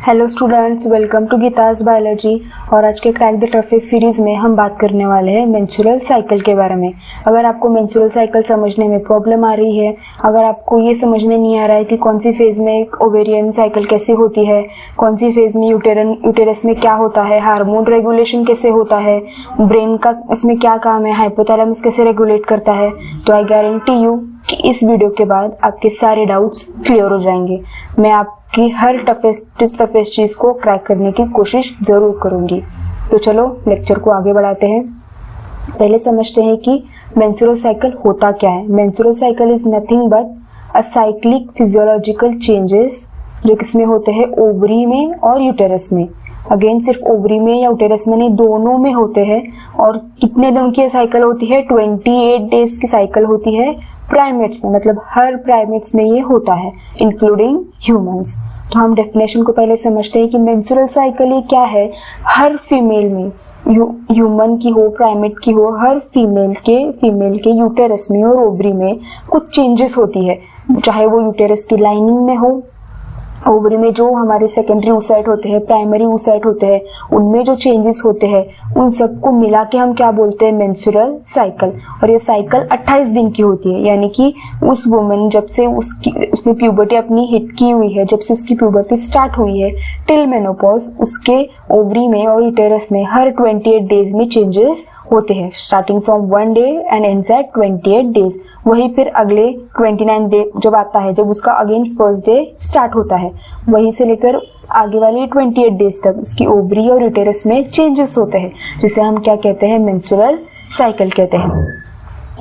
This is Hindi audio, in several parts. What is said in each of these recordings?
Hello students, welcome to Geeta's biology. और आज के क्रैक द टफेस्ट सीरीज में हम बात करने वाले हैं मेंस्ट्रुअल साइकिल के बारे में। अगर आपको मेंस्ट्रुअल साइकिल समझने में प्रॉब्लम आ रही है, अगर आपको ये समझ में नहीं आ रहा है कि कौन सी फेज में एक ओवेरियन साइकिल कैसी होती है, कौन सी फेज में यूटेरस में क्या होता है, हार्मोन रेगुलेशन कैसे होता है, ब्रेन का इसमें क्या काम है, हाइपोथैलेमस कैसे रेगुलेट करता है, तो आई गारंटी यू कि इस वीडियो के बाद आपके सारे डाउट्स क्लियर हो जाएंगे। मैं आपकी हर टफेस्ट चीज़ को क्रैक करने की कोशिश ज़रूर करूँगी। तो चलो लेक्चर को आगे बढ़ाते हैं। पहले समझते हैं कि मेंस्ट्रुअल साइकिल होता क्या है। Menstrual cycle is nothing but a cyclic physiological changes जो किसमें होते हैं, ओवरी में और यूटेरस में। अगेन सिर्फ ओवरी में या यूटेरस में नहीं, दोनों में होते हैं। और कितने दिन की साइकिल होती है? 28 डेज की साइकिल होती है प्राइमेट्स में, मतलब हर प्राइमेट्स में ये होता है इंक्लूडिंग ह्यूमंस। तो हम डेफिनेशन को पहले समझते हैं कि मेंस्ट्रुअल साइकिल ये क्या है। हर फीमेल में, ह्यूमन की हो, प्राइमेट की हो, हर फीमेल के यूटेरस में और ओवरी में कुछ चेंजेस होती है। चाहे वो यूटेरस की लाइनिंग में हो, ओवरी में जो हमारे सेकेंडरी oocyte होते हैं, प्राइमरी oocyte होते हैं, उनमें जो चेंजेस होते हैं, उन सबको मिला के हम क्या बोलते हैं? Menstrual cycle. और ये साइकिल 28 दिन की होती है, यानी कि उस वुमन जब से उसने प्यूबर्टी अपनी हिट की हुई है, जब से उसकी प्यूबर्टी स्टार्ट हुई है टिल मेनोपॉज, उसके ओवरी में और यूटेरस में हर 28 डेज में चेंजेस होते हैं, starting from 1 day and ends at 28 days. वही फिर अगले 29 डे जब आता है, जब उसका अगेन फर्स्ट डे स्टार्ट होता है, वहीं से लेकर आगे वाले 28 डेज तक उसकी ओवरी और यूटेरस में चेंजेस होते हैं, जिसे हम क्या कहते हैं? मेंस्ट्रुअल साइकिल कहते हैं।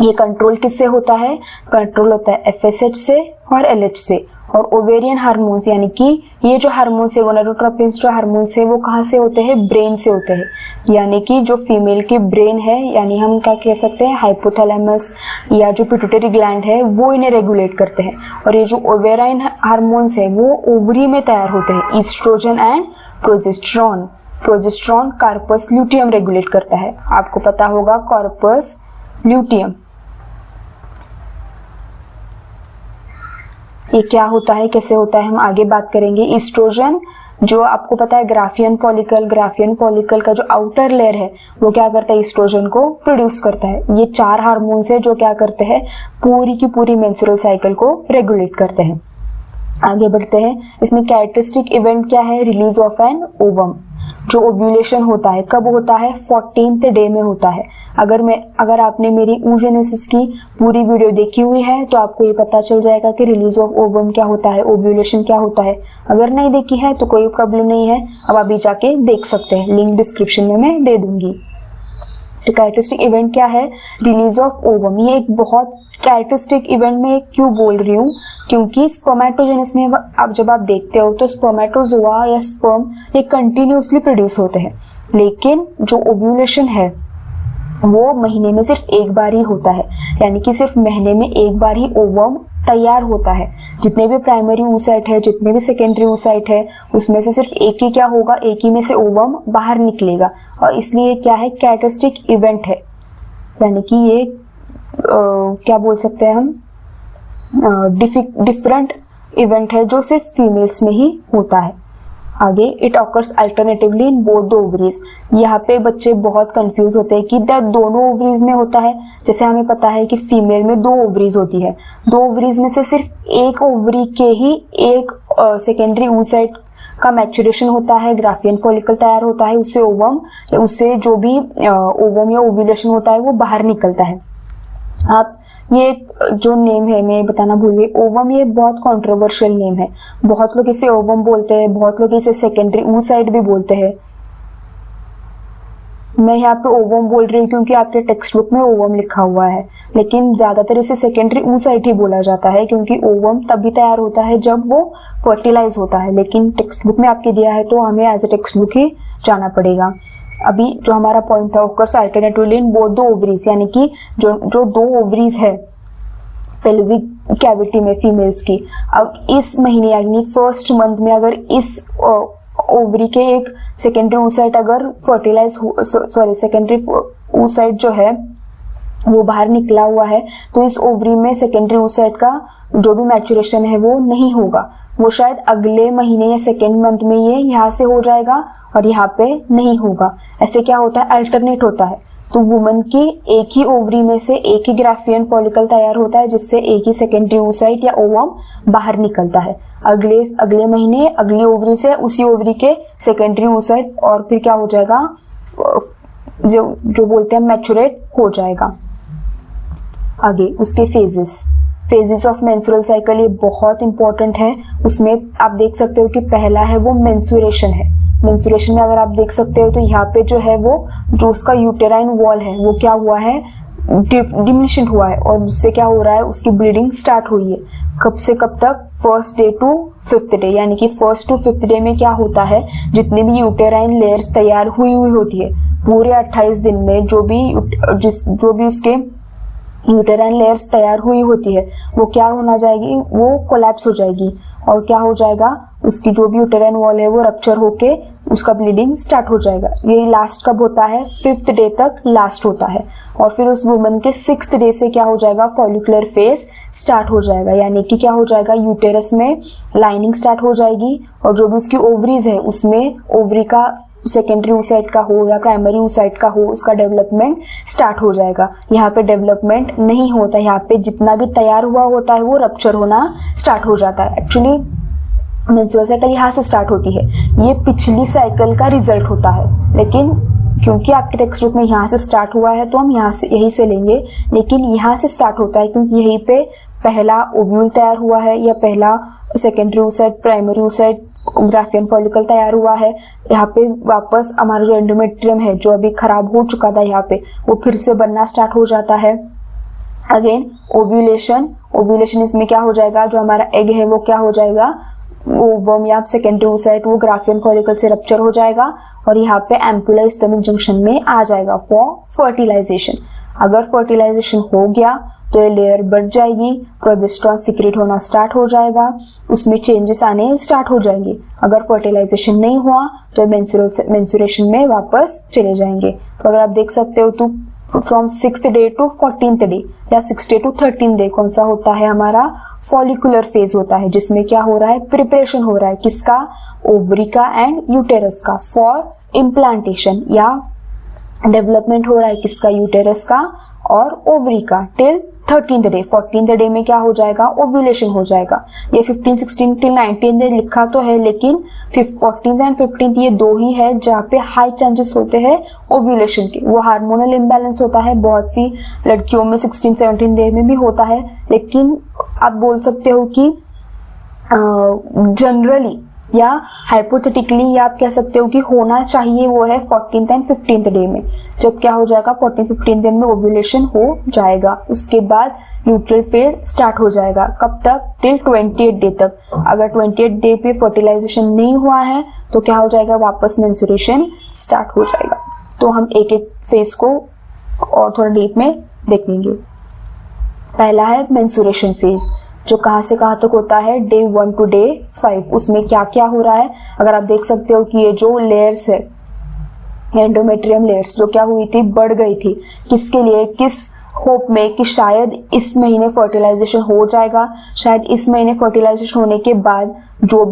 ये कंट्रोल किससे होता है? कंट्रोल होता है FSH से और LH से। और ओवेरियन हार्मोन्स, यानी कि ये जो हार्मोन्स है, गोनाडोट्रोपिन्स जो हार्मोन्स है, वो कहाँ से होते हैं? ब्रेन से होते हैं। यानी कि जो फीमेल की ब्रेन है, यानी हम क्या कह सकते हैं, हाइपोथैलेमस या जो पिट्यूटरी ग्लैंड है, वो इन्हें रेगुलेट करते हैं। और ये जो ओवेराइन हार्मोन्स है वो ओवरी में तैयार होते हैं, oestrogen and progesterone. Progesterone corpus luteum regulate करता है। आपको पता होगा कार्पस ल्यूटियम ये क्या होता है, कैसे होता है, हम आगे बात करेंगे। ईस्ट्रोजन जो आपको पता है, ग्राफियन फॉलिकल का जो आउटर लेयर है वो क्या करता है? ईस्ट्रोजन को प्रोड्यूस करता है। ये 4 हार्मोन्स है जो क्या करते हैं? पूरी की पूरी मेंस्ट्रुअल साइकिल को रेगुलेट करते हैं। आगे बढ़ते हैं। इसमें कैरेक्टरिस्टिक इवेंट क्या है? Release of an ovum. जो ओव्यूलेशन होता है कब होता है? 14th डे में होता है। अगर आपने मेरी oogenesis की पूरी वीडियो देखी हुई है तो आपको ये पता चल जाएगा कि रिलीज ऑफ ओवम क्या होता है, ओव्यूलेशन क्या होता है। अगर नहीं देखी है तो कोई प्रॉब्लम नहीं है, अब अभी जाके देख सकते हैं, लिंक डिस्क्रिप्शन में मैं दे दूंगी। तो कैरेक्टरिस्टिक इवेंट क्या है? Release of ovum. ये एक बहुत कैरेक्टरिस्टिक इवेंट में क्यों बोल रही हूँ, क्योंकि स्पर्मेटोजेनिस में जब आप देखते हो तो स्पर्मेटोजोआ या स्पर्म ये कंटिन्यूसली प्रोड्यूस होते हैं, लेकिन जो ओव्यूलेशन है वो महीने में सिर्फ एक बार ही होता है। यानी कि सिर्फ महीने में एक बार ही ओवम तैयार होता है। जितने भी प्राइमरी oocyte है, जितने भी सेकेंडरी oocyte है, उसमें से सिर्फ एक ही क्या होगा? एक ही में से ओवम बाहर निकलेगा। और इसलिए क्या है? कैरेक्टरिस्टिक इवेंट है। यानी कि ये क्या बोल सकते हैं हम? डिफरेंट इवेंट है जो सिर्फ फीमेल्स में ही होता है। आगे, it occurs alternatively in both the ovaries. यहाँ पे बच्चे बहुत कंफ्यूज होते हैं कि दोनों ओवरीज में होता है। जैसे हमें पता है कि फीमेल में 2 ओवरीज होती है, 2 ओवरीज में से सिर्फ एक ओवरी के ही एक सेकेंडरी oocyte का मैच्योरेशन होता है, ग्राफियन फॉलिकल तैयार होता है, उससे जो भी ओवम या ओव्यूलेशन होता है वो बाहर निकलता है। आप ये जो नेम है मैं बताना भूल गई, ओवम, ये बहुत कंट्रोवर्शियल नेम है। बहुत लोग इसे ओवम बोलते हैं, बहुत लोग इसे सेकेंडरी oocyte भी बोलते हैं। मैं यहाँ पे ओवम बोल रही हूँ क्योंकि आपके टेक्स्ट बुक में ओवम लिखा हुआ है, लेकिन ज्यादातर इसे सेकेंडरी oocyte ही बोला जाता है, क्योंकि ओवम तभी तैयार होता है जब वो फर्टिलाइज होता है। लेकिन टेक्स्ट बुक में आपके दिया है तो हमें एज ए टेक्स्ट बुक ही जाना पड़ेगा। अभी जो हमारा पॉइंट था, occurs alternatively in both the ovaries, यानी कि जो 2 ओवरीज है पेल्विक कैविटी में फीमेल्स की, अब इस महीने यानी फर्स्ट मंथ में अगर इस ओवरी के एक सेकेंडरी oocyte अगर फर्टिलाइज सेकेंडरी oocyte जो है वो बाहर निकला हुआ है, तो इस ओवरी में सेकेंडरी oocyte का जो भी मैच्योरेशन है वो नहीं होगा, वो शायद अगले महीने या सेकेंड मंथ में ये यहाँ से हो जाएगा और यहाँ पे नहीं होगा। ऐसे क्या होता है, अल्टरनेट होता है। तो वुमन की एक ही ओवरी में से एक ही ग्राफियन फॉलिकल तैयार होता है, जिससे एक ही सेकेंडरी oocyte या ओवम बाहर निकलता है। अगले महीने अगली ओवरी से उसी ओवरी के सेकेंडरी oocyte और फिर क्या हो जाएगा, जो बोलते हैं मैच्योरेट हो जाएगा। आगे उसके फेजेस ऑफ मेंस्ट्रुअल साइकिल, ये बहुत इंपॉर्टेंट है। उसमें आप देख सकते हो कि पहला है वो मेंस्ट्रुएशन है। मेंस्ट्रुएशन में अगर आप देख सकते हो तो यहाँ पे जो है वो जो उसका यूटेराइन वॉल है वो क्या हुआ है, डिमिनिशन हुआ है, और जिससे क्या हो रहा है, उसकी ब्लीडिंग स्टार्ट हुई है। कब से कब तक, first day to fifth day, यानी कि फर्स्ट टू फिफ्थ डे में क्या होता है, जितने भी यूटेराइन लेयर्स तैयार हुई होती है पूरे 28 दिन में, जो भी उसके यूटेराइन लेयर्स तैयार हुई होती है वो क्या होना जाएगी, वो कोलैप्स हो जाएगी और क्या हो जाएगा, उसकी जो भी यूटेराइन वॉल है वो रप्चर होके उसका ब्लीडिंग स्टार्ट हो जाएगा। ये लास्ट कब होता है, फिफ्थ डे तक लास्ट होता है। और फिर उस वुमन के सिक्स्थ डे से क्या हो जाएगा, फॉलिकुलर फेज स्टार्ट हो जाएगा, यानी कि क्या हो जाएगा, यूटेरस में लाइनिंग स्टार्ट हो जाएगी और जो भी उसकी ओवरीज है उसमें ओवरी का सेकेंडरी oocyte का हो या प्राइमरी oocyte का हो, उसका डेवलपमेंट स्टार्ट हो जाएगा। यहाँ पे डेवलपमेंट नहीं होता, यहाँ पे जितना भी तैयार हुआ होता है वो रप्चर होना स्टार्ट हो जाता है। एक्चुअली मेंस्ट्रुअल साइकिल यहाँ से स्टार्ट होती है, ये पिछली साइकिल का रिजल्ट होता है, लेकिन क्योंकि आपके टेक्स्ट बुक में यहाँ से स्टार्ट हुआ है तो हम यहीं से लेंगे, लेकिन यहाँ से स्टार्ट होता है क्योंकि यहीं पे पहला ओव्यूल तैयार हुआ है या पहला secondary oocyte, primary oocyte, Graafian follicle तैयार हुआ है। यहाँ पे वापस हमारा जो एंडोमेट्रियम है जो अभी खराब हो चुका था यहाँ पे, वो फिर से बनना स्टार्ट हो जाता है। अगेन ओव्यूलेशन इसमें क्या हो जाएगा, जो हमारा एग है वो क्या हो जाएगा, ओवम या सेकेंडरी oocyte वो ग्राफियन फॉलिकल से रप्चर हो जाएगा और यहाँ पे एम्पुला स्टमक जंक्शन में आ जाएगा फॉर फर्टिलाइजेशन। अगर फर्टिलाइजेशन हो गया तो ये लेयर बढ़ जाएगी, प्रोजेस्टेरॉन सीक्रेट होना स्टार्ट हो जाएगा, उसमें चेंजेस आने स्टार्ट हो जाएंगे। अगर फर्टिलाइजेशन नहीं हुआ तो मेंस्ट्रुएशन में वापस चले जाएंगे। तो अगर आप देख सकते हो तो from 6th day to 14th day या 6th day to 13th day कौन सा होता है, हमारा फॉलिकुलर फेज होता है, जिसमें क्या हो रहा है, प्रिपरेशन हो रहा है किसका, ओवरी का एंड यूटेरस का फॉर इम्प्लांटेशन, या डेवलपमेंट हो रहा है किसका, यूटेरस का और ओवरी का till 13th day. 14th day में क्या हो जाएगा, ओव्यूलेशन हो जाएगा। ये 15, 16 टिल 19 डे लिखा तो है, लेकिन 14th एंड 15th ये दो ही है जहाँ पे हाई चांसेस होते हैं ओव्यूलेशन के। वो हार्मोनल इम्बैलेंस होता है, बहुत सी लड़कियों में 16, 17 डे में भी होता है, लेकिन आप बोल सकते हो कि जनरली या हाइपोथेटिकली या आप कह सकते हो कि होना चाहिए वो है 14th एंड 15th डे में, जब क्या हो जाएगा 14th 15th डे में ओव्यूलेशन हो जाएगा। उसके बाद न्यूट्रल फेज स्टार्ट हो जाएगा, कब तक, टिल 28th डे तक। अगर 28th डे पे फर्टिलाइजेशन नहीं हुआ है तो क्या हो जाएगा, वापस मेंस्ट्रुएशन स्टार्ट हो जाएगा। तो हम एक एक फेज को और थोड़ा डीप में देखेंगे। पहला है मेंस्ट्रुएशन फेज, जो कहाँ से कहाँ तक होता है, डे 1 टू डे 5। उसमें क्या क्या हो रहा है, अगर आप देख सकते हो कि ये जो लेयर्स है, एंडोमेट्रियम लेयर्स जो क्या हुई थी, बढ़ गई थी, किसके लिए, किस होप में कि शायद इस महीने फर्टिलाइजेशन हो जाएगा, शायद इस महीने फर्टिलाइजेशन होने के बाद जो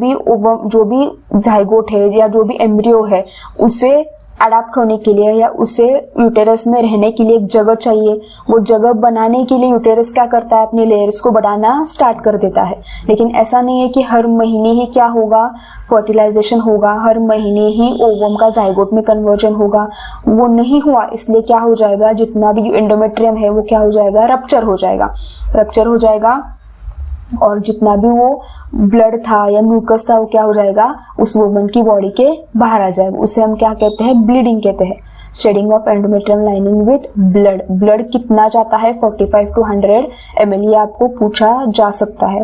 भी जाइगोट है या जो भी एम्ब्रियो है उसे अडाप्ट होने के लिए या उसे यूटेरस में रहने के लिए एक जगह चाहिए। वो जगह बनाने के लिए यूटेरस क्या करता है, अपने लेयर्स को बढ़ाना स्टार्ट कर देता है। लेकिन ऐसा नहीं है कि हर महीने ही क्या होगा, फर्टिलाइजेशन होगा, हर महीने ही ओवम का जाइगोट में कन्वर्जन होगा। वो नहीं हुआ, इसलिए क्या हो जाएगा, जितना भी एंडोमेट्रियम है वो क्या हो जाएगा, रप्चर हो जाएगा और जितना भी वो ब्लड था या म्यूकस था वो क्या हो जाएगा, उस वुमन की बॉडी के बाहर आ जाएगा। उसे हम क्या कहते हैं, ब्लीडिंग कहते हैं। Shedding of endometrium lining with blood कितना जाता है, 45 to 100 ml, ये आपको पूछा जा सकता है।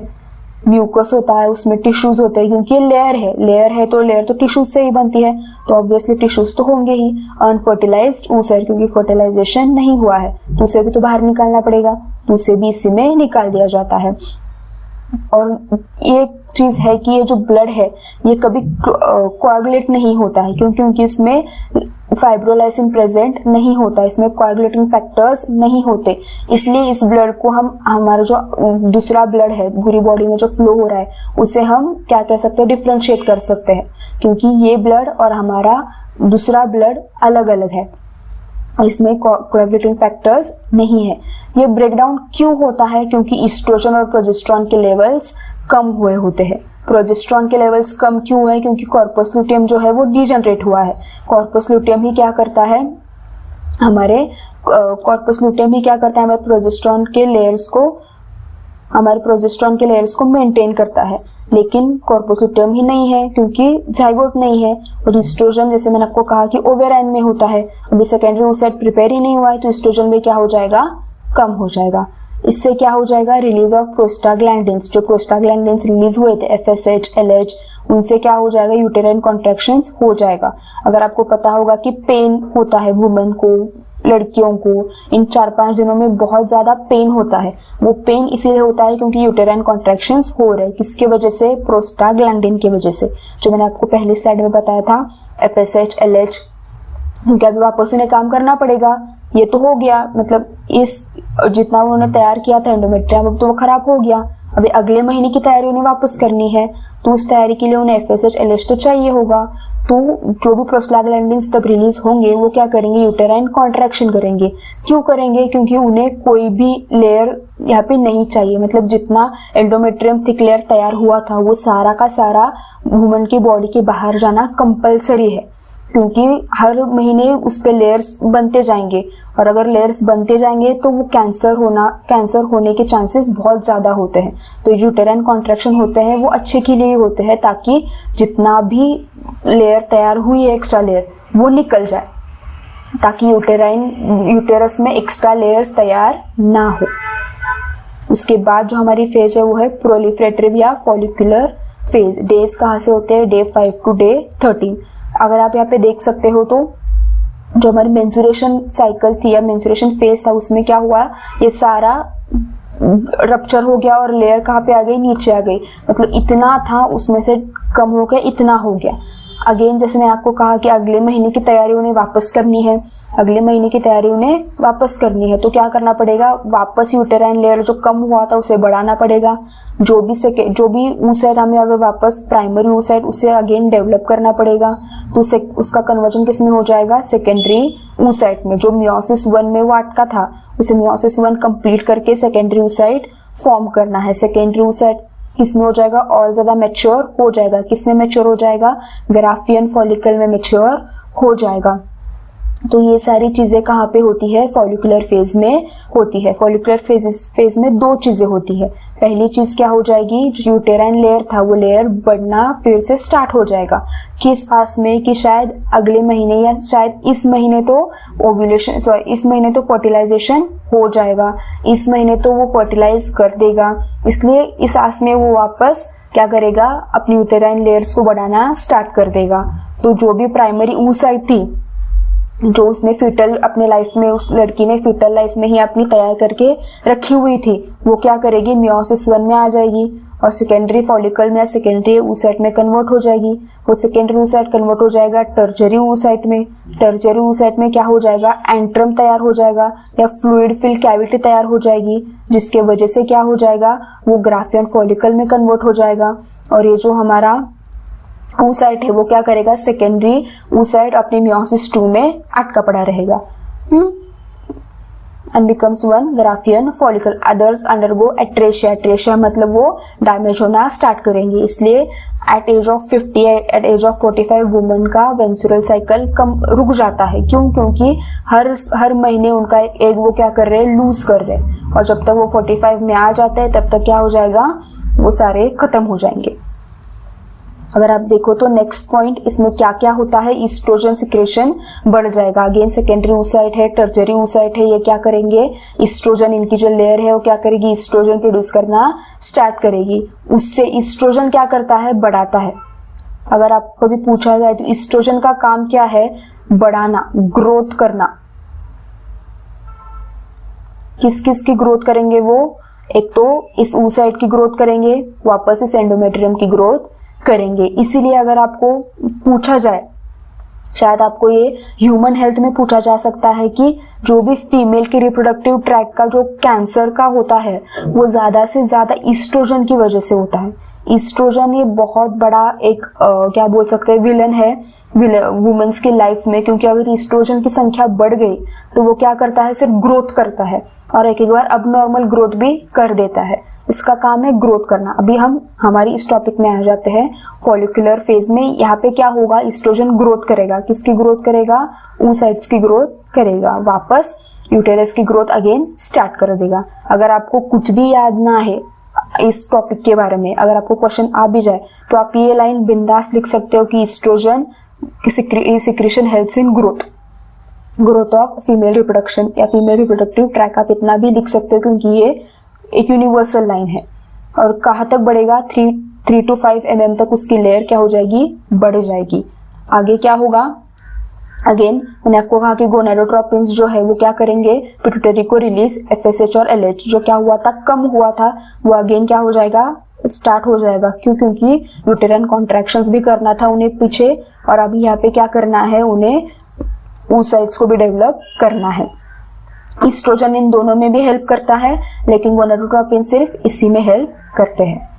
म्यूकस होता है, उसमें टिश्यूज होते हैं, क्योंकि लेयर है तो लेयर तो टिश्यूज से ही बनती है, तो ऑब्वियसली टिश्यूज तो होंगे ही। अनफर्टिलाइज्ड oocyte, क्योंकि फर्टिलाइजेशन नहीं हुआ है तो उसे भी तो बाहर निकालना पड़ेगा, तो उसे भी इसी में निकाल दिया जाता है। और ये चीज है कि ये जो ब्लड है ये कभी कोआगुलेट नहीं होता है, क्योंकि इसमें फाइब्रोलाइसिन प्रेजेंट नहीं होता, इसमें कोआगुलेटिंग फैक्टर्स नहीं होते। इसलिए इस ब्लड को हम, हमारा जो दूसरा ब्लड है पूरी बॉडी में जो फ्लो हो रहा है, उसे हम क्या कह सकते हैं, डिफरेंशिएट कर सकते हैं, क्योंकि ये ब्लड और हमारा दूसरा ब्लड अलग अलग है, इसमें कोआगुलेटिंग फैक्टर्स नहीं है। ये ब्रेकडाउन क्यों होता है? क्योंकि ईस्ट्रोजन और प्रोजेस्टेरॉन के लेवल्स कम हुए होते हैं। प्रोजेस्टेरॉन के लेवल्स कम क्यों है? क्योंकि कॉर्पस लुटियम जो है वो डीजनरेट हुआ है। कॉर्पस लुटियम ही क्या करता है, हमारे प्रोजेस्टेरॉन के लेयर्स को मेंटेन करता है, लेकिन कॉर्पस लुटियम ही नहीं है क्योंकि जाइगोट नहीं है। और ईस्ट्रोजन जैसे मैंने आपको कहा कि ओवेराइन में होता है, अभी सेकेंडरी oocyte प्रिपेयर ही नहीं हुआ है, तो ईस्ट्रोजन में क्या हो जाएगा, कम हो जाएगा। इससे क्या हो जाएगा, रिलीज ऑफ प्रोस्टाग्लैंडिन्स, जो प्रोस्टाग्लैंडिन्स रिलीज हुए थे FSH, LH, उनसे क्या हो जाएगा, यूटेराइन कॉन्ट्रैक्शंस हो जाएगा। अगर आपको पता होगा कि पेन होता है वुमेन को, लड़कियों को इन 4-5 दिनों में बहुत ज्यादा पेन होता है, वो पेन इसीलिए होता है क्योंकि यूटेराइन कॉन्ट्रैक्शंस हो रहे हैं। किसके वजह से? प्रोस्टाग्लैंडिन की वजह से, जो मैंने आपको पहली स्लाइड में बताया था, FSH, LH, क्योंकि अभी वापस उन्हें काम करना पड़ेगा। ये तो हो गया, मतलब इस जितना उन्होंने तैयार किया था एंडोमेट्रियम, अब तो वो खराब हो गया, अभी अगले महीने की तैयारी उन्हें वापस करनी है, तो उस तैयारी के लिए उन्हें FSH, LH तो चाहिए होगा। तो जो भी प्रोस्टाग्लैंडिन्स तब रिलीज होंगे वो क्या करेंगे, यूटेराइन कॉन्ट्रैक्शन करेंगे। क्यों करेंगे? क्योंकि उन्हें कोई भी लेयर यहाँ पे नहीं चाहिए, मतलब जितना एंडोमेट्रियम थिक लेयर तैयार हुआ था वो सारा का सारा वुमन की बॉडी के बाहर जाना कंपलसरी है, क्योंकि हर महीने उस पे लेयर्स बनते जाएंगे, और अगर लेयर्स बनते जाएंगे तो वो कैंसर होने के चांसेस बहुत ज़्यादा होते हैं। तो यूटेराइन कॉन्ट्रैक्शन होते हैं वो अच्छे के लिए होते हैं, ताकि जितना भी लेयर तैयार हुई है एक्स्ट्रा लेयर वो निकल जाए, ताकि यूटेरस में एक्स्ट्रा लेयर्स तैयार ना हो। उसके बाद जो हमारी फेज है वो है प्रोलिफरेटिव या फॉलिकुलर फेज। डेज कहाँ से होते हैं? Day 5 to day 13। अगर आप यहाँ पे देख सकते हो तो जो हमारी मेंस्ट्रुएशन साइकिल थी या मेंस्ट्रुएशन फेज था, उसमें क्या हुआ, ये सारा रप्चर हो गया और लेयर कहाँ पे आ गई, नीचे आ गई, मतलब इतना था उसमें से कम हो गया, इतना हो गया। अगेन जैसे मैंने आपको कहा कि अगले महीने की तैयारी उन्हें वापस करनी है, तो क्या करना पड़ेगा, वापस यूटेराइन लेयर जो कम हुआ था उसे बढ़ाना पड़ेगा। जो भी oocyte हमें अगर वापस प्राइमरी oocyte उसे अगेन डेवलप करना पड़ेगा, तो उसका कन्वर्जन किस में हो जाएगा, सेकेंडरी oocyte में। जो मियोसिस 1 में वो अटका था उसे मियोसिस 1 कंप्लीट करके सेकेंडरी oocyte फॉर्म करना है। सेकेंडरी oocyte किसमें हो जाएगा, और ज्यादा मैच्योर हो जाएगा। किसमें मैच्योर हो जाएगा, ग्राफियन फॉलिकल में मैच्योर हो जाएगा। तो ये सारी चीजें कहाँ पे होती है, फॉलिकुलर फेज में होती है। फॉलिकुलर फेज में 2 चीजें होती है। पहली चीज क्या हो जाएगी, जो यूटेराइन लेयर था वो लेयर बढ़ना फिर से स्टार्ट हो जाएगा। किस पास में, कि शायद अगले महीने या शायद इस महीने तो फर्टिलाइजेशन हो जाएगा, इस महीने तो वो फर्टिलाइज कर देगा, इसलिए इस आस में वो वापस क्या करेगा, अपनी यूटेराइन लेयर्स को बढ़ाना स्टार्ट कर देगा। तो जो भी प्राइमरी oocyte थी, जो उसने फीटल अपने लाइफ में, उस लड़की ने फीटल लाइफ में ही अपनी तैयार करके रखी हुई थी, वो क्या करेगी, मियोसिस 1 में आ जाएगी और सेकेंडरी फॉलिकल में या सेकेंडरी oocyte में कन्वर्ट हो जाएगी। वो सेकेंडरी oocyte कन्वर्ट हो जाएगा टर्शियरी oocyte में। टर्शियरी oocyte में क्या हो जाएगा, एंट्रम तैयार हो जाएगा या फ्लूइड फिल कैविटी तैयार हो जाएगी, जिसके वजह से क्या हो जाएगा, वो ग्राफियन फॉलिकल में कन्वर्ट हो जाएगा। और ये जो हमारा oocyte है वो क्या करेगा, सेकेंडरी oocyte अपने मियोसिस 2 में अटका पड़ा रहेगा and becomes one graafian follicle. Others undergo atresia. Atresia मतलब वो डैमेज होना स्टार्ट करेंगे। इसलिए एट एज ऑफ 45 वुमेन का मेंस्ट्रुअल साइकिल कम रुक जाता है। क्यों? क्योंकि हर महीने उनका एक वो क्या कर रहे हैं, लूज कर रहे हैं, और जब तक वो 45 में आ जाते हैं तब तक क्या हो जाएगा, वो सारे खत्म हो जाएंगे। अगर आप देखो तो नेक्स्ट पॉइंट, इसमें क्या क्या होता है, ईस्ट्रोजन सिक्रेशन बढ़ जाएगा। अगेन सेकेंडरी oocyte है, टर्शियरी oocyte है, ये क्या करेंगे, ईस्ट्रोजन, इनकी जो लेयर है वो क्या करेगी, ईस्ट्रोजन प्रोड्यूस करना स्टार्ट करेगी। उससे ईस्ट्रोजन क्या करता है, बढ़ाता है। अगर आपको भी पूछा जाए तो ईस्ट्रोजन का काम क्या है, बढ़ाना, ग्रोथ करना। किस किस की ग्रोथ करेंगे वो, एक तो इस oocyte की ग्रोथ करेंगे, वापस इस एंडोमेट्रियम की ग्रोथ करेंगे। इसीलिए अगर आपको पूछा जाए, शायद आपको ये ह्यूमन हेल्थ में पूछा जा सकता है कि जो भी फीमेल के रिप्रोडक्टिव ट्रैक्ट का जो कैंसर का होता है वो ज्यादा से ज्यादा ईस्ट्रोजन की वजह से होता है। ईस्ट्रोजन ये बहुत बड़ा एक क्या बोल सकते हैं विलन है वुमेन्स की लाइफ में, क्योंकि अगर ईस्ट्रोजन की संख्या बढ़ गई तो वो क्या करता है, सिर्फ ग्रोथ करता है और एक बार अब नॉर्मल ग्रोथ भी कर देता है। इसका काम है ग्रोथ करना। अभी हम हमारी इस टॉपिक में आ जाते हैं फॉलिकुलर फेज में। यहाँ पे क्या होगा, ईस्ट्रोजन ग्रोथ करेगा। किसकी ग्रोथ करेगा, oocytes की ग्रोथ करेगा। वापस यूटेरस की ग्रोथ अगेन स्टार्ट कर देगा। अगर आपको कुछ भी याद ना है इस टॉपिक के बारे में, अगर आपको क्वेश्चन आ भी जाए तो आप ये लाइन बिंदास लिख सकते हो कि oestrogen secretion helps in growth of female reproduction या फीमेल रिप्रोडक्टिव ट्रैक। आप इतना भी लिख सकते हो क्योंकि ये एक यूनिवर्सल लाइन है। और कहाँ तक बढ़ेगा, 3 to 5 mm तक उसकी लेयर क्या हो जाएगी, बढ़ जाएगी। आगे क्या होगा, अगेन मैंने आपको कहा कि गोनाडोट्रोपिन्स जो है वो क्या करेंगे, पिट्यूटरी को रिलीज, FSH और LH जो क्या हुआ था, कम हुआ था, वो अगेन क्या हो जाएगा, स्टार्ट हो जाएगा। क्यों, क्योंकि यूटेराइन कॉन्ट्रैक्शंस भी करना था उन्हें पीछे, और अभी यहाँ पे क्या करना है, उन्हें oocytes को भी डेवलप करना है। ईस्ट्रोजन इन दोनों में भी हेल्प करता है, लेकिन गोनाडोट्रोपिन सिर्फ इसी में हेल्प करते हैं।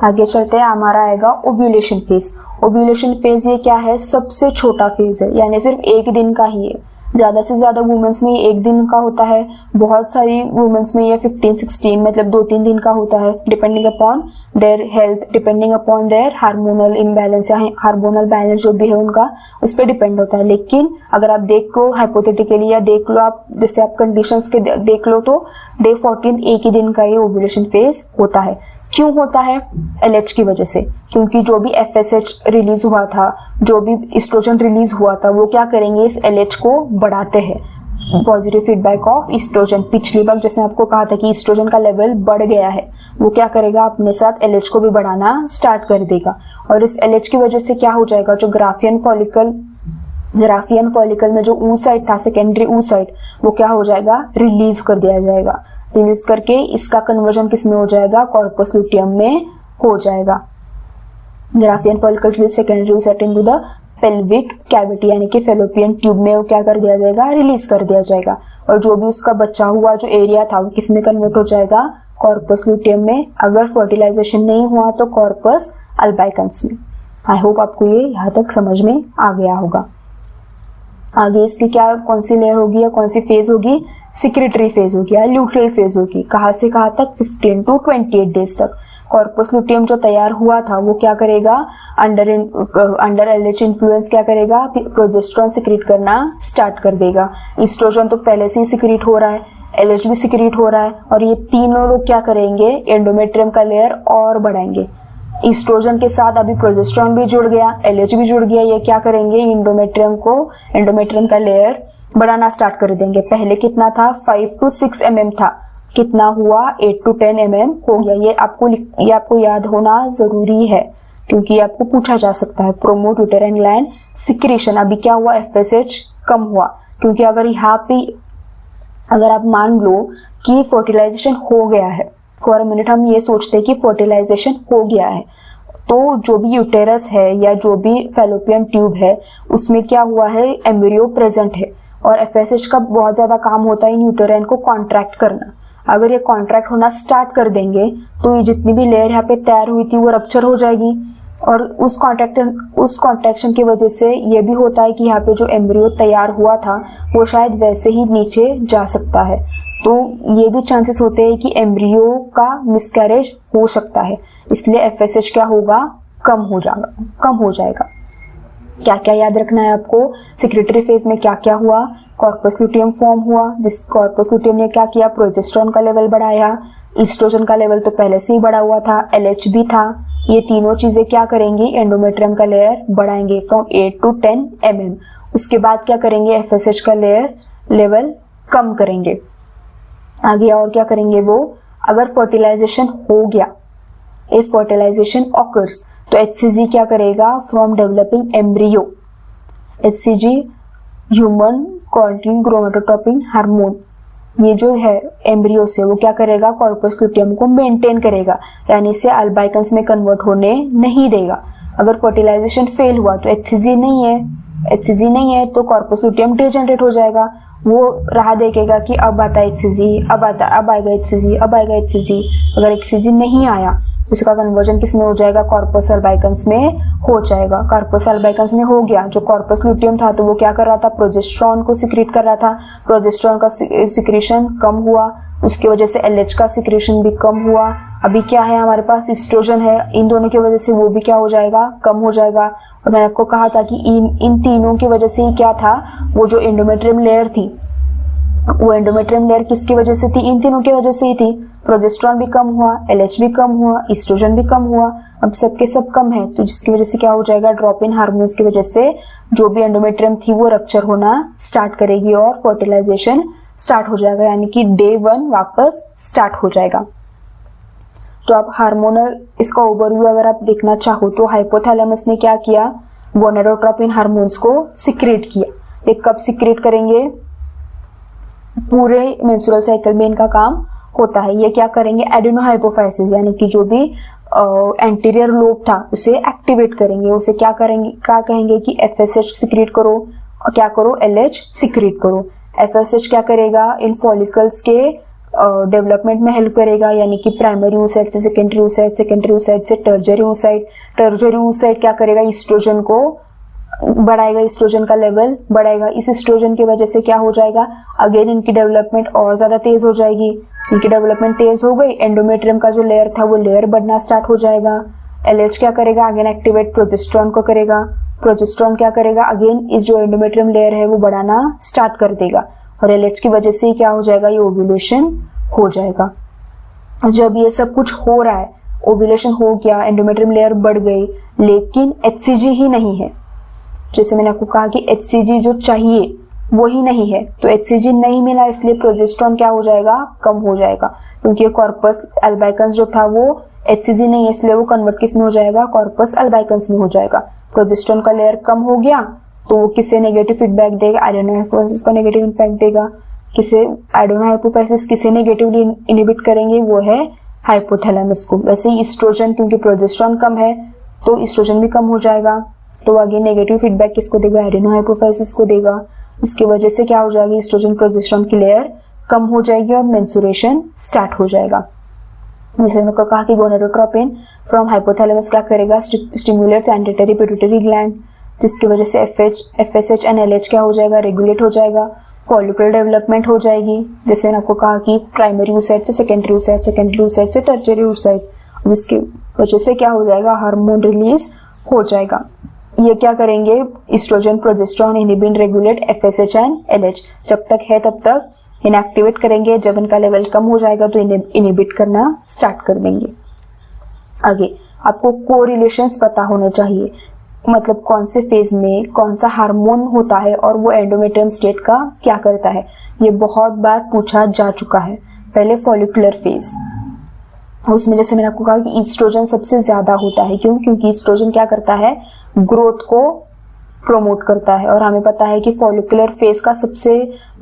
आगे चलते हैं, हमारा आएगा ओव्यूलेशन फेज। ओव्यूलेशन फेज ये क्या है, सबसे छोटा फेज है, यानी सिर्फ एक दिन का ही है। ज्यादा से ज्यादा वुमेन्स में ये एक दिन का होता है, बहुत सारी वुमेन्स में ये 15-16 मतलब 2-3 दिन का होता है, depending upon their health, depending upon their hormonal imbalance या हार्मोनल बैलेंस जो भी है उनका, उस पर डिपेंड होता है। लेकिन अगर आप देख लो हाइपोथेटिकली या देख लो आप, जैसे आप कंडीशंस के देख लो तो डे 14 एक ही दिन का ये ओव्यूलेशन फेज होता है। क्यों होता है, LH की वजह से, क्योंकि जो भी FSH रिलीज हुआ था, जो भी ईस्ट्रोजन रिलीज हुआ था, वो क्या करेंगे, इस LH को बढ़ाते हैं। Positive feedback of oestrogen. पिछली बार जैसे आपको कहा था कि ईस्ट्रोजन का लेवल बढ़ गया है, वो क्या करेगा, अपने साथ LH को भी बढ़ाना स्टार्ट कर देगा। और इस LH की वजह से क्या हो जाएगा, जो ग्राफियन फॉलिकल में जो oocyte था, सेकेंडरी oocyte, वो क्या हो जाएगा, रिलीज कर दिया जाएगा। रिलीज करके इसका कन्वर्जन किस में हो जाएगा, कॉर्पस लुटियम में हो जाएगा। Graafian follicle release secondary oocyte into the pelvic cavity, यानी कि फेलोपियन ट्यूब में वो क्या कर दिया जाएगा, रिलीज कर दिया जाएगा। और जो भी उसका बचा हुआ जो एरिया था वो किस में कन्वर्ट हो जाएगा, कॉर्पस लुटियम में। अगर फर्टिलाइजेशन नहीं हुआ तो कॉर्पस अल्बाइकन्स में। आई होप आपको ये यहाँ तक समझ में आ गया होगा। आगे इसकी क्या, कौन सी लेयर होगी या कौन सी फेज होगी, सिक्रेटरी फेज होगी या ल्यूट्रल फेज होगी। कहाँ से कहाँ तक, 15 to 28 डेज तक। कॉर्पस लुटियम जो तैयार हुआ था वो क्या करेगा, अंडर LH इन्फ्लुएंस क्या करेगा, प्रोजेस्टेरॉन सिक्रीट करना स्टार्ट कर देगा। ईस्ट्रोजन तो पहले से ही सिक्रीट हो रहा है, LH भी सिक्रीट हो रहा है, और ये तीनों लोग क्या करेंगे, एंडोमेट्रियम का लेयर और बढ़ाएंगे। ईस्ट्रोजन के साथ अभी प्रोजेस्टेरॉन भी जुड़ गया, LH भी जुड़ गया, ये क्या करेंगे, एंडोमेट्रियम का लेयर बढ़ाना स्टार्ट कर देंगे। पहले कितना था, 5 to 6 mm था, कितना हुआ, 8 to 10 mm हो गया। ये आपको याद होना जरूरी है, क्योंकि आपको पूछा जा सकता है। प्रोमोट यूटेराइन ग्लैंड सिक्रीशन, अभी क्या हुआ, FSH कम हुआ, क्योंकि अगर यहाँ पे अगर आप मान लो कि फर्टिलाइजेशन हो गया है, फॉर अ मिनट हम ये सोचते हैं कि फर्टिलाइजेशन हो गया है, तो जो भी यूटेरस है या जो भी फैलोपियन ट्यूब है उसमें क्या हुआ है, एम्ब्रियो प्रेजेंट है, और FSH का बहुत ज्यादा काम होता है इन यूटेराइन को कॉन्ट्रैक्ट करना। अगर ये कॉन्ट्रैक्ट होना स्टार्ट कर देंगे तो ये जितनी भी लेयर यहाँ पे तैयार हुई थी वो रप्चर हो जाएगी, और उस कॉन्ट्रैक्शन की वजह से ये भी होता है कि यहाँ पे जो एम्ब्रियो तैयार हुआ था वो शायद वैसे ही नीचे जा सकता है। तो ये भी चांसेस होते हैं कि एम्ब्रियो का मिसकैरेज हो सकता है, इसलिए FSH क्या होगा, कम हो जाएगा। क्या क्या याद रखना है आपको, सिक्रेटरी फेज में क्या क्या हुआ, कॉर्पस लुटियम फॉर्म हुआ, जिस कॉर्पस लुटियम ने क्या किया, प्रोजेस्टेरॉन का लेवल बढ़ाया, ईस्ट्रोजन का लेवल तो पहले से ही बढ़ा हुआ था, LH भी था। ये तीनों चीजें क्या करेंगी, एंडोमेट्रियम का लेयर बढ़ाएंगे फ्रॉम 8 to 10 mm। उसके बाद क्या करेंगे, FSH का लेवल कम करेंगे। आगे और क्या करेंगे वो, अगर फर्टिलाइजेशन हो गया, इफ फर्टिलाइजेशन ऑकर्स, तो HCG क्या करेगा, from developing embryo, HCG human continuing chromatotropin hormone, ये जो है एम्ब्रियो से वो क्या करेगा, कॉर्पस लुटियम को मेंटेन करेगा, यानी इसे अल्बाइकन्स में कन्वर्ट होने नहीं देगा। अगर फर्टिलाइजेशन फेल हुआ तो HCG नहीं है तो कॉर्पस लुटियम डिजनरेट हो जाएगा। वो राह देखेगा कि अब आता है HCG, अब आएगा HCG। अगर HCG नहीं आया तो इसका कन्वर्जन किस में हो जाएगा, कॉर्पस अल्बाइकन्स में हो जाएगा। कॉर्पस अल्बाइकन्स में हो गया, जो कॉर्पस लुटियम था तो वो क्या कर रहा था, प्रोजेस्टेरॉन को सिक्रीट कर रहा था। प्रोजेस्टेरॉन का सिक्रीशन कम हुआ, उसकी वजह से LH का सिक्रीशन भी कम हुआ। अभी क्या है हमारे पास, एस्ट्रोजन है, इन दोनों की वजह से वो भी क्या हो जाएगा, कम हो जाएगा। और मैंने आपको कहा था कि इन तीनों की वजह से ही क्या था, वो जो एंडोमेट्रियम लेयर थी, वो एंडोमेट्रियम लेयर किसकी वजह से थी, इन तीनों की वजह से ही थी। प्रोजेस्टेरॉन भी कम हुआ, LH भी कम हुआ, एस्ट्रोजन भी कम हुआ, अब सबके सब कम है, तो जिसकी वजह से क्या हो जाएगा, ड्रॉप इन हार्मोन्स की वजह से जो भी एंडोमेट्रियम थी वो रप्चर होना स्टार्ट करेगी और फर्टिलाइजेशन स्टार्ट हो जाएगा, यानी कि डे 1 वापस स्टार्ट हो जाएगा। तो आप हार्मोनल इसका ओवरव्यू अगर आप देखना चाहो तो हाइपोथैलेमस ने क्या किया, गोनेडोट्रोपिन हार्मोन्स को सिक्रेट किया। ये कब सिक्रेट करेंगे, पूरे मेंस्ट्रुअल साइकिल में इनका काम होता है। ये क्या करेंगे, एडेनोहाइपोफाइसिस यानी कि जो भी एंटीरियर लोब था उसे एक्टिवेट करेंगे। उसे क्या कहेंगे कि FSH सिक्रेट करो, क्या करो, LH सिक्रेट करो। FSH क्या करेगा, इन फॉलिकल्स के डेवलपमेंट में हेल्प करेगा, यानी कि प्राइमरी oocyte से सेकेंडरी oocyte, सेकेंडरी oocyte से टर्जरी oocyte, टर्जरी oocyte क्या करेगा, एस्ट्रोजन को बढ़ाएगा, एस्ट्रोजन का लेवल बढ़ाएगा। इस एस्ट्रोजन की वजह से क्या हो जाएगा, अगेन इनकी डेवलपमेंट और ज्यादा तेज हो जाएगी। इनकी डेवलपमेंट तेज हो गई, एंडोमेट्रियम का जो लेयर था वो लेयर बढ़ना स्टार्ट हो जाएगा। LH क्या करेगा, अगेन एक्टिवेट प्रोजेस्टेरॉन को करेगा। प्रोजेस्टेरॉन क्या करेगा, अगेन इस जो एंडोमेट्रियम लेयर है वो बढ़ाना स्टार्ट कर देगा, और LH की वजह से क्या हो जाएगा, ये ओव्यूलेशन हो जाएगा। जब ये सब कुछ हो रहा है, ओव्यूलेशन हो गया, एंडोमेट्रियम लेयर बढ़ गई, लेकिन HCG ही नहीं है। जैसे मैंने आपको कहा कि HCG जो चाहिए वो ही नहीं है, तो HCG नहीं मिला, इसलिए प्रोजेस्टेरॉन क्या हो जाएगा, कम हो जाएगा, क्योंकि कॉर्पस अल्बाइकन्स जो था वो HCG नहीं है, इसलिए वो कन्वर्ट किस में हो जाएगा, कॉर्पस अल्बाइकन्स में हो जाएगा। प्रोजेस्टेरॉन का लेयर कम हो गया तो वो किसे नेगेटिव फीडबैक देगा, एडेनोहाइपोफाइसिस को नेगेटिव इम्पैक्ट देगा। किसे, एडेनोहाइपोफाइसिस किसे नेगेटिवली इनहिबिट करेंगे, वो है हाइपोथैलेमस को। वैसे ही एस्ट्रोजन, क्योंकि प्रोजेस्टेरॉन कम है तो एस्ट्रोजन भी कम हो जाएगा, तो आगे नेगेटिव फीडबैक किसको देगा, एडेनोहाइपोफाइसिस को देगा। इसकी वजह से क्या हो जाएगी, एस्ट्रोजन प्रोजेस्टेरॉन की लेयर कम हो जाएगी और मेंस्ट्रुएशन स्टार्ट हो जाएगा। जैसे मैंने कहा कि गोनेडोट्रोपिन फ्रॉम हाइपोथैलेमस क्या करेगा, स्टिमुलेट्स एंटीटरी पिट्यूटरी ग्लैंड, जिसकी वजह से FSH एंड LH क्या हो जाएगा, रेगुलेट हो जाएगा। फॉलिकुलर डेवलपमेंट हो जाएगी, जैसे मैंने आपको कहा कि प्राइमरी oocyte से सेकेंडरी oocyte, सेकेंडरी oocyte से टर्शियरी oocyte, जिसकी वजह से क्या हो जाएगा, हार्मोन रिलीज हो जाएगा। ये क्या करेंगे, oestrogen progesterone inhibit regulate FSH and LH, जब तक है तब तक इनएक्टिवेट करेंगे, जब इनका लेवल कम हो जाएगा तो इनहिबिट करना स्टार्ट कर देंगे। आगे आपको कोरिलेशंस पता होने चाहिए, मतलब कौन से फेज में कौन सा हार्मोन होता है और वो एंडोमेट्रियम स्टेट का क्या करता है। ये बहुत बार पूछा जा चुका है। पहले फॉलिकुलर फेज, उसमें जैसे मैंने आपको कहा कि एस्ट्रोजन सबसे ज्यादा होता है। क्यों? क्योंकि एस्ट्रोजन क्या करता है, ग्रोथ को प्रोमोट करता है, और हमें पता है कि फॉलिकुलर फेज का सबसे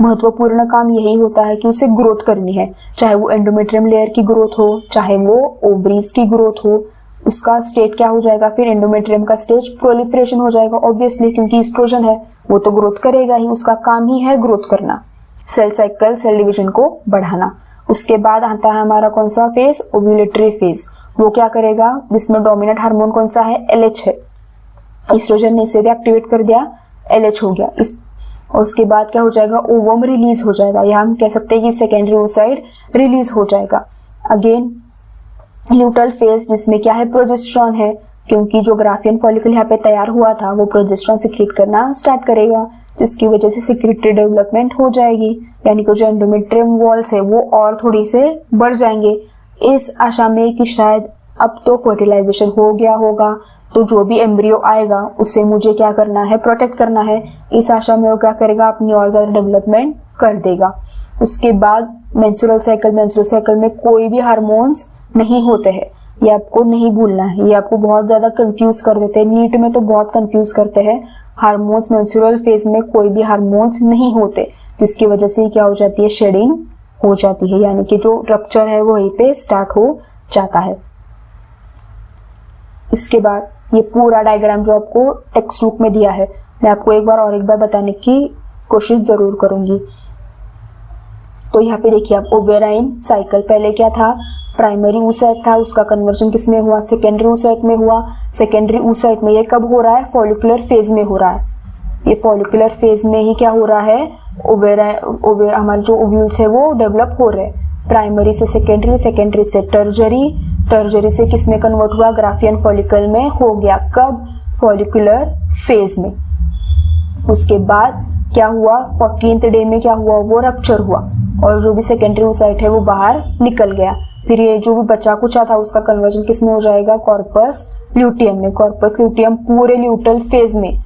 महत्वपूर्ण काम यही होता है कि उसे ग्रोथ करनी है, चाहे वो एंडोमेट्रियम लेयर की ग्रोथ हो, चाहे वो ओवरीज की ग्रोथ हो। उसका स्टेट क्या हो जाएगा, फिर एंडोमेट्रियम का स्टेज प्रोलिफरेशन हो जाएगा, ऑब्वियसली, क्योंकि एस्ट्रोजन है वो तो ग्रोथ करेगा ही, उसका काम ही है ग्रोथ करना, सेल साइकिल, सेल डिवीजन को बढ़ाना। उसके बाद आता है हमारा कौन सा फेज, ओव्यूलेटरी फेज। वो क्या करेगा, जिसमें डोमिनेंट हार्मोन कौन सा है, LH है। एस्ट्रोजन ने इसे भी एक्टिवेट कर दिया, LH हो गया। और उसके बाद क्या हो जाएगा, ओवम रिलीज हो जाएगा, या हम कह सकते हैं कि सेकेंडरी oocyte रिलीज हो जाएगा। अगेन ल्यूटल फेज, जिसमें क्या है, प्रोजेस्टेरॉन है, क्योंकि जो ग्राफियन फॉलिकल यहाँ पे तैयार हुआ था वो प्रोजेस्टेरॉन सिक्रीट करना स्टार्ट करेगा, जिसकी वजह से सिक्रीटरी डेवलपमेंट हो जाएगी, यानी कि जो एंडोमेट्रियम वॉल्स है वो और थोड़ी से बढ़ जाएंगे, इस आशा में कि शायद अब तो फर्टिलाइजेशन हो गया होगा, तो जो भी एम्ब्रियो आएगा उसे मुझे क्या करना है, प्रोटेक्ट करना है। इस आशा में वो क्या करेगा, अपनी और ज्यादा डेवलपमेंट कर देगा। उसके बाद मेंस्ट्रुअल साइकिल में कोई भी हार्मोन्स नहीं होते हैं, ये आपको नहीं भूलना है, ये आपको बहुत ज्यादा कंफ्यूज कर देते हैं, नीट में तो बहुत कंफ्यूज करते हैं। हार्मोन्स मेंस्ट्रुअल फेज में कोई भी हार्मोन्स नहीं होते, जिसकी वजह से क्या हो जाती है, शेडिंग हो जाती है, यानी कि जो रप्चर है वो वहीं पे स्टार्ट हो जाता है। इसके बाद ये पूरा डायग्राम जो आपको टेक्स्ट बुक में दिया है, मैं आपको एक बार बताने की कोशिश जरूर करूंगी। तो यहाँ पे देखिए आप ओवेराइन साइकिल, पहले क्या था, प्राइमरी oocyte था, उसका कन्वर्जन किस में हुआ, सेकेंडरी oocyte में हुआ। सेकेंडरी oocyte में ये कब हो रहा है, फॉलिकुलर फेज में हो रहा है। ये फॉलिकुलर फेज में ही क्या हो रहा है, हमारे जो ओव्यूल्स है वो डेवलप हो रहे हैं। प्राइमरी से सेकेंडरी, सेकेंडरी से टर्जरी, टर्जरी से किस में कन्वर्ट हुआ, ग्राफियन फॉलिकल में हो गया। कब, फॉलिकुलर फेज में। उसके बाद क्या हुआ, 14th डे में क्या हुआ, वो रप्चर हुआ और जो भी सेकेंडरी oocyte है वो बाहर निकल गया। फिर ये जो भी बचा कुचा था उसका कन्वर्जन किस में हो जाएगा, कॉर्पस ल्यूटियम में। कॉर्पस ल्यूटियम पूरे ल्यूटल फेज में।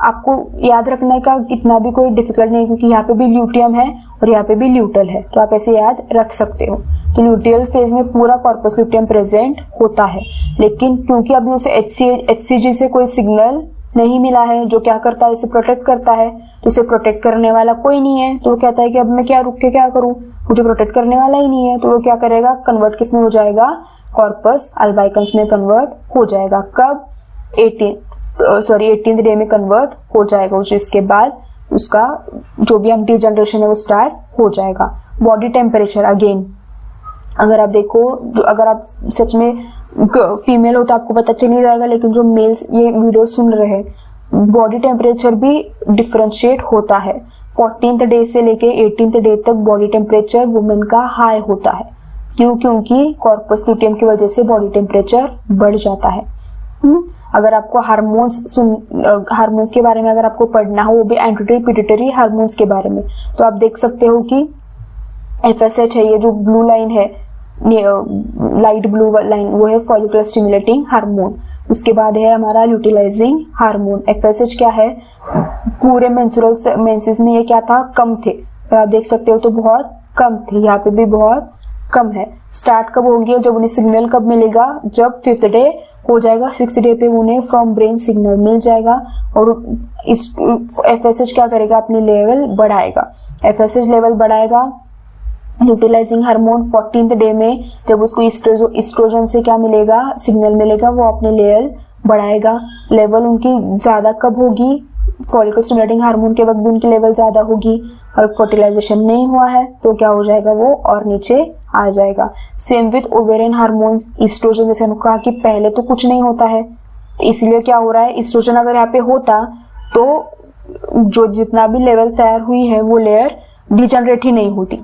आपको याद रखने का इतना भी कोई डिफिकल्ट नहीं, क्योंकि यहाँ पे भी ल्यूटियम है और यहाँ पे भी ल्यूटल है, तो आप ऐसे याद रख सकते हो। तो ल्यूटियल फेज में पूरा कॉर्पस ल्यूटियम प्रेजेंट होता है, लेकिन क्योंकि अभी उसे HCG से कोई सिग्नल नहीं मिला है जो क्या करता है, इसे प्रोटेक्ट करता है। तो इसे प्रोटेक्ट करने वाला कोई नहीं है, तो वो कहता है कि अब मैं क्या रुक के क्या करूं, मुझे प्रोटेक्ट करने वाला ही नहीं है। तो वो क्या करेगा, कन्वर्ट किस में हो जाएगा, कॉर्पस अल्बाइकन्स में कन्वर्ट हो जाएगा। कब, 18th डे में कन्वर्ट हो जाएगा। जिसके बाद उसका जो भी एम्प्टी जनरेशन है वो स्टार्ट हो जाएगा। बॉडी टेम्परेचर अगेन, अगर आप देखो, जो अगर आप सच में फीमेल हो तो आपको पता चल ही जाएगा, लेकिन जो मेल्स ये वीडियो सुन रहे हैं, बॉडी टेम्परेचर भी डिफरेंशिएट होता है। 14th डे से लेके 18th डे तक बॉडी टेम्परेचर वुमेन का हाई होता है। क्यों, क्योंकि कॉर्पस ल्यूटियम की वजह से बॉडी टेम्परेचर बढ़ जाता है। अगर आपको हार्मोन्स के बारे में अगर आपको पढ़ना हो, वो भी एंटी पिट्यूटरी हार्मोन्स के बारे में, तो आप देख सकते हो कि FSH है, ये जो ब्लू लाइन है, लाइट ब्लू लाइन, वो है फॉलिकुलर स्टिमुलेटिंग हार्मोन। उसके बाद है हमारा ल्यूटिलाइजिंग हार्मोन। FSH क्या है, पूरे मेंसेस में ये क्या था, कम थे, और आप देख सकते हो तो बहुत कम थे, यहाँ पे भी बहुत कम है। स्टार्ट कब होंगे, जब उन्हें सिग्नल कब मिलेगा, जब 5th डे हो जाएगा। 6th डे पे उन्हें फ्रॉम ब्रेन सिग्नल मिल जाएगा और इस FSH क्या करेगा, अपनी लेवल बढ़ाएगा। FSH लेवल बढ़ाएगा। यूटिलाइजिंग हार्मोन 14th डे में जब उसको इस्ट्रोजन से क्या मिलेगा, सिग्नल मिलेगा, वो अपने लेवल बढ़ाएगा। लेवल उनकी ज्यादा कब होगी, फॉलिकल स्टिमुलेटिंग हार्मोन के वक्त भी उनकी लेवल ज्यादा होगी, और फर्टिलाइजेशन नहीं हुआ है तो क्या हो जाएगा, वो और नीचे आ जाएगा। Same with ovarian hormones, oestrogen, जैसे हमने कहा कि पहले तो कुछ नहीं होता है, इसलिए क्या हो रहा है, इस्ट्रोजन अगर यहाँ पे होता तो जो जितना भी लेवल तैयार हुई है वो लेयर डिजनरेट ही नहीं होती।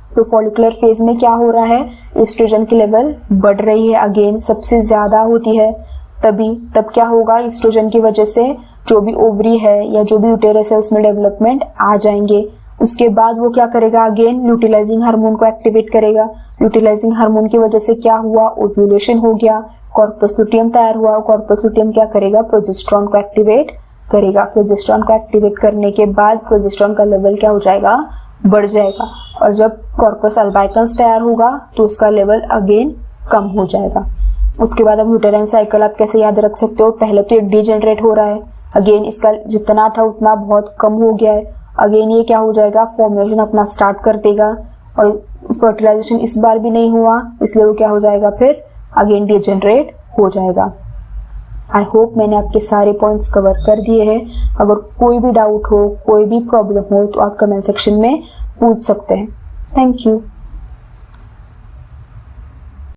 तो फॉलिकुलर फेज में क्या हो रहा है, एस्ट्रोजन की लेवल बढ़ रही है, अगेन सबसे ज्यादा होती है। तब क्या होगा, एस्ट्रोजन की वजह से जो भी ओवरी है या जो भी यूटेरस है उसमें डेवलपमेंट आ जाएंगे। उसके बाद वो क्या करेगा, अगेन ल्यूटिलाइजिंग हार्मोन को एक्टिवेट करेगा। ल्यूटिलाइजिंग हार्मोन की वजह से क्या हुआ, ओव्यूलेशन हो गया, कॉर्पस ल्यूटियम तैयार हुआ। कॉर्पस ल्यूटियम क्या करेगा, प्रोजेस्टेरॉन को एक्टिवेट करेगा। प्रोजेस्टेरॉन को एक्टिवेट करने के बाद प्रोजेस्टेरॉन का लेवल क्या हो जाएगा, बढ़ जाएगा, और जब कॉर्पस अल्बाइकन्स तैयार होगा तो उसका लेवल अगेन कम हो जाएगा। उसके बाद अब यूटेराइन साइकिल आप कैसे याद रख सकते हो, पहले तो ये डीजेनरेट हो रहा है, अगेन इसका जितना था उतना बहुत कम हो गया है, अगेन ये क्या हो जाएगा, फॉर्मेशन अपना स्टार्ट कर देगा, और फर्टिलाइजेशन इस बार भी नहीं हुआ इसलिए वो क्या हो जाएगा, फिर अगेन डीजेनरेट हो जाएगा। आई होप मैंने आपके सारे पॉइंट्स कवर कर दिए हैं। अगर कोई भी डाउट हो, कोई भी प्रॉब्लम हो तो आप कमेंट सेक्शन में पूछ सकते हैं। Thank you.